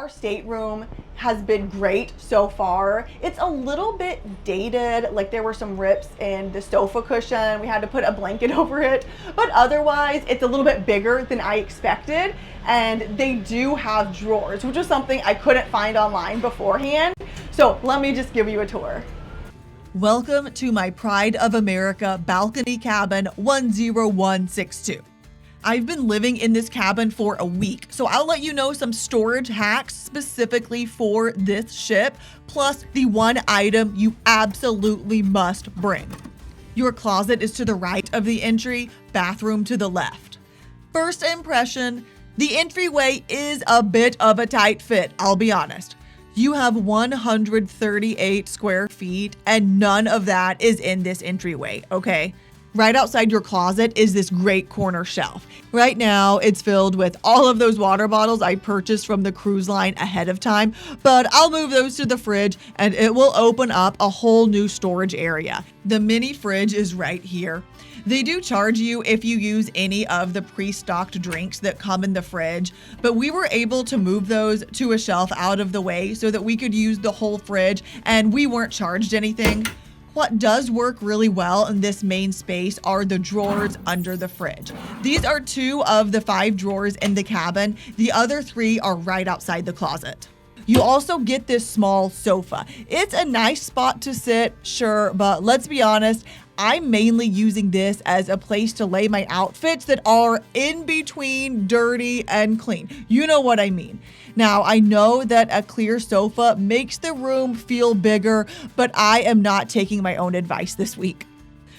our stateroom has been great so far. It's a little bit dated, like there were some rips in the sofa cushion. We had to put a blanket over it, but otherwise it's a little bit bigger than I expected. And they do have drawers, which is something I couldn't find online beforehand. So let me just give you a tour. Welcome to my Pride of America balcony cabin 10162. I've been living in this cabin for a week, so I'll let you know some storage hacks specifically for this ship, plus the one item you absolutely must bring. Your closet is to the right of the entry, bathroom to the left. First impression, the entryway is a bit of a tight fit, I'll be honest. You have 138 square feet and none of that is in this entryway, okay? Right outside your closet is this great corner shelf. Right now, it's filled with all of those water bottles I purchased from the cruise line ahead of time, but I'll move those to the fridge and it will open up a whole new storage area. The mini fridge is right here. They do charge you if you use any of the pre-stocked drinks that come in the fridge, but we were able to move those to a shelf out of the way so that we could use the whole fridge and we weren't charged anything. What does work really well in this main space are the drawers under the fridge. These are 2 of the 5 drawers in the cabin. The other 3 are right outside the closet. You also get this small sofa. It's a nice spot to sit, sure, but let's be honest, I'm mainly using this as a place to lay my outfits that are in between dirty and clean. You know what I mean. Now, I know that a clear sofa makes the room feel bigger, but I am not taking my own advice this week.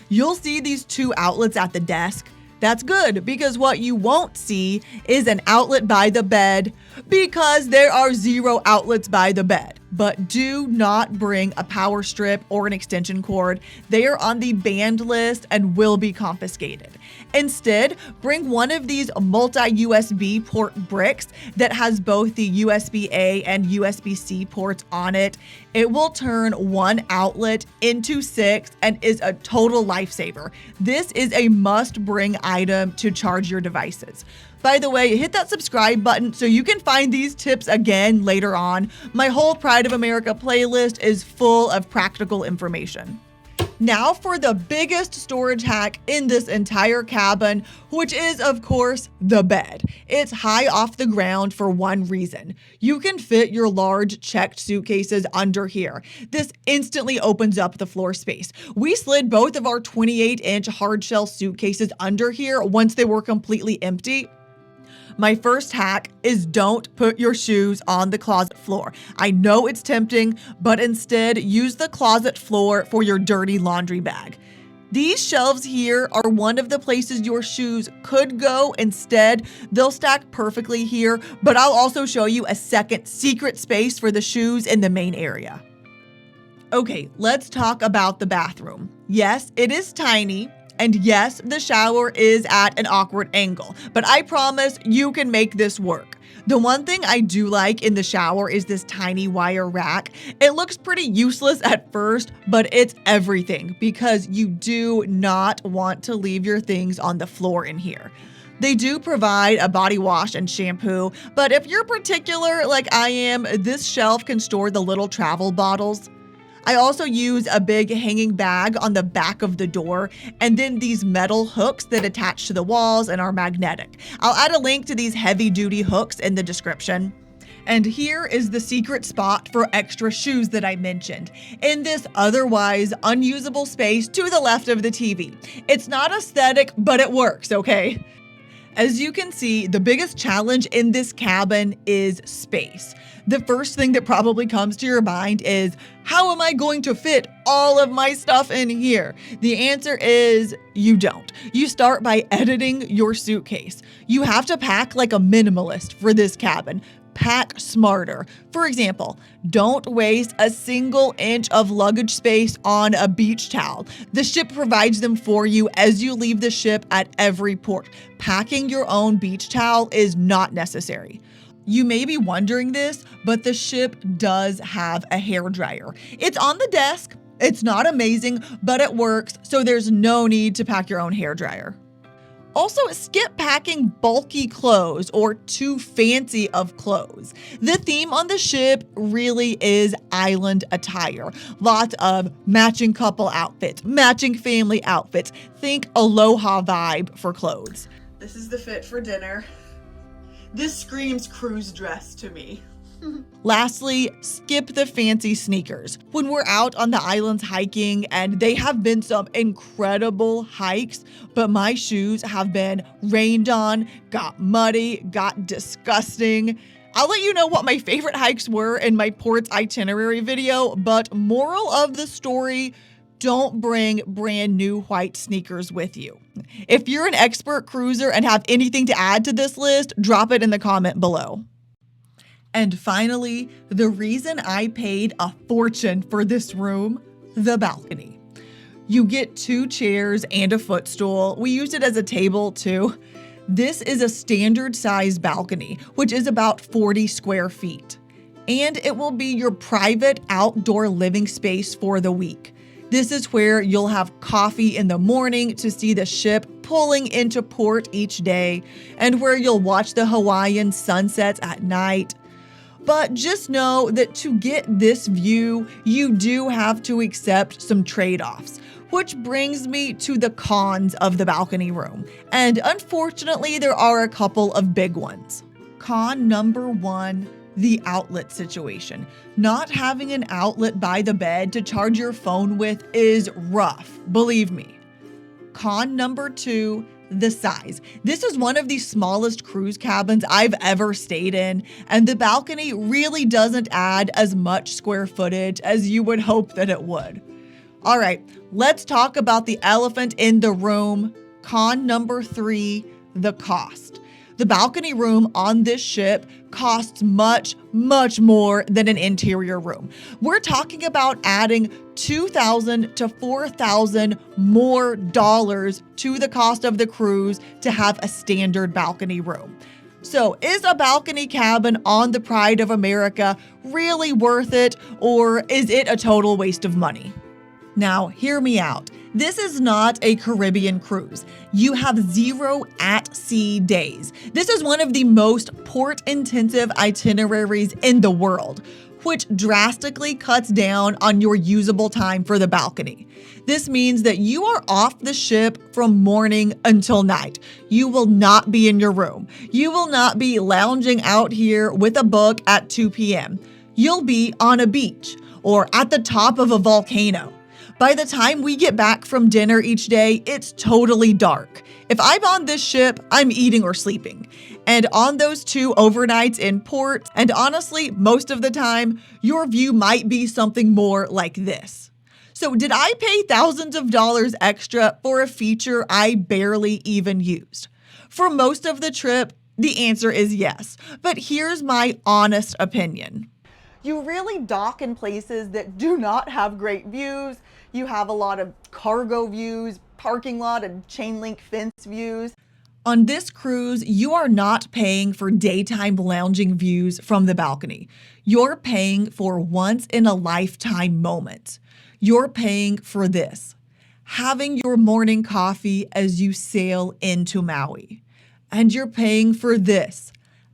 You'll see these 2 outlets at the desk. That's good because what you won't see is an outlet by the bed because there are 0 outlets by the bed. But do not bring a power strip or an extension cord. They are on the banned list and will be confiscated. Instead, bring one of these multi-USB port bricks that has both the USB-A and USB-C ports on it. It will turn 1 outlet into 6 and is a total lifesaver. This is a must-bring item to charge your devices. By the way, hit that subscribe button so you can find these tips again later on. My whole Pride of America playlist is full of practical information. Now for the biggest storage hack in this entire cabin, which is, of course, the bed. It's high off the ground for one reason. You can fit your large checked suitcases under here. This instantly opens up the floor space. We slid both of our 28-inch hard shell suitcases under here once they were completely empty. My first hack is don't put your shoes on the closet floor. I know it's tempting, but instead use the closet floor for your dirty laundry bag. These shelves here are one of the places your shoes could go. Instead, they'll stack perfectly here, but I'll also show you a second secret space for the shoes in the main area. Okay, let's talk about the bathroom. Yes, it is tiny. And yes, the shower is at an awkward angle, but I promise you can make this work. The one thing I do like in the shower is this tiny wire rack. It looks pretty useless at first, but it's everything because you do not want to leave your things on the floor in here. They do provide a body wash and shampoo, but if you're particular like I am, this shelf can store the little travel bottles. I also use a big hanging bag on the back of the door and then these metal hooks that attach to the walls and are magnetic. I'll add a link to these heavy-duty hooks in the description. And here is the secret spot for extra shoes that I mentioned, in this otherwise unusable space to the left of the TV. It's not aesthetic, but it works, okay? As you can see, the biggest challenge in this cabin is space. The first thing that probably comes to your mind is, how am I going to fit all of my stuff in here? The answer is you don't. You start by editing your suitcase. You have to pack like a minimalist for this cabin. Pack smarter. For example, don't waste a single inch of luggage space on a beach towel. The ship provides them for you as you leave the ship at every port. Packing your own beach towel is not necessary. You may be wondering this, but the ship does have a hairdryer. It's on the desk. It's not amazing, but it works, so there's no need to pack your own hairdryer. Also, skip packing bulky clothes or too fancy of clothes. The theme on the ship really is island attire. Lots of matching couple outfits, matching family outfits. Think aloha vibe for clothes. This is the fit for dinner. This screams cruise dress to me. Lastly, skip the fancy sneakers. When we're out on the islands hiking, and they have been some incredible hikes, but my shoes have been rained on, got muddy, got disgusting. I'll let you know what my favorite hikes were in my ports itinerary video, but moral of the story, don't bring brand new white sneakers with you. If you're an expert cruiser and have anything to add to this list, drop it in the comment below. And finally, the reason I paid a fortune for this room, the balcony. You get 2 chairs and a footstool. We used it as a table too. This is a standard size balcony, which is about 40 square feet. And it will be your private outdoor living space for the week. This is where you'll have coffee in the morning to see the ship pulling into port each day, and where you'll watch the Hawaiian sunsets at night. But just know that to get this view, you do have to accept some trade-offs, which brings me to the cons of the balcony room. And unfortunately, there are a couple of big ones. Con number 1, the outlet situation. Not having an outlet by the bed to charge your phone with is rough, believe me. Con number 2, the size. This is one of the smallest cruise cabins I've ever stayed in, and the balcony really doesn't add as much square footage as you would hope that it would. All right, let's talk about the elephant in the room. Con number 3, the cost. The balcony room on this ship costs much, much more than an interior room. We're talking about adding $2,000 to $4,000 more dollars to the cost of the cruise to have a standard balcony room. So is a balcony cabin on the Pride of America really worth it, or is it a total waste of money? Now, hear me out. This is not a Caribbean cruise. You have 0 at-sea days. This is one of the most port-intensive itineraries in the world, which drastically cuts down on your usable time for the balcony. This means that you are off the ship from morning until night. You will not be in your room. You will not be lounging out here with a book at 2 p.m. You'll be on a beach or at the top of a volcano. By the time we get back from dinner each day, it's totally dark. If I'm on this ship, I'm eating or sleeping. And on those 2 overnights in port, and honestly, most of the time, your view might be something more like this. So did I pay thousands of dollars extra for a feature I barely even used? For most of the trip, the answer is yes. But here's my honest opinion. You really dock in places that do not have great views. You have a lot of cargo views, parking lot and chain link fence views. On this cruise, you are not paying for daytime lounging views from the balcony. You're paying for once in a lifetime moments. You're paying for this, having your morning coffee as you sail into Maui. And you're paying for this,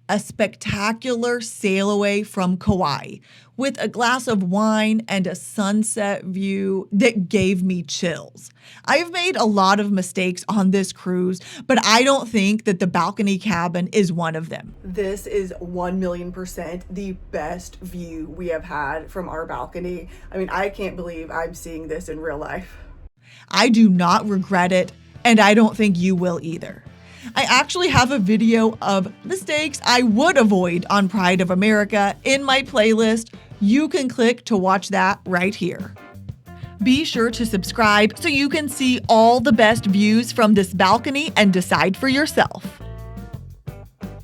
a spectacular sail away from Kauai with a glass of wine and a sunset view that gave me chills. I've made a lot of mistakes on this cruise, but I don't think that the balcony cabin is one of them. This is 1,000,000% the best view we have had from our balcony. I mean, I can't believe I'm seeing this in real life. I do not regret it, and I don't think you will either. I actually have a video of mistakes I would avoid on Pride of America in my playlist. You can click to watch that right here. Be sure to subscribe so you can see all the best views from this balcony and decide for yourself.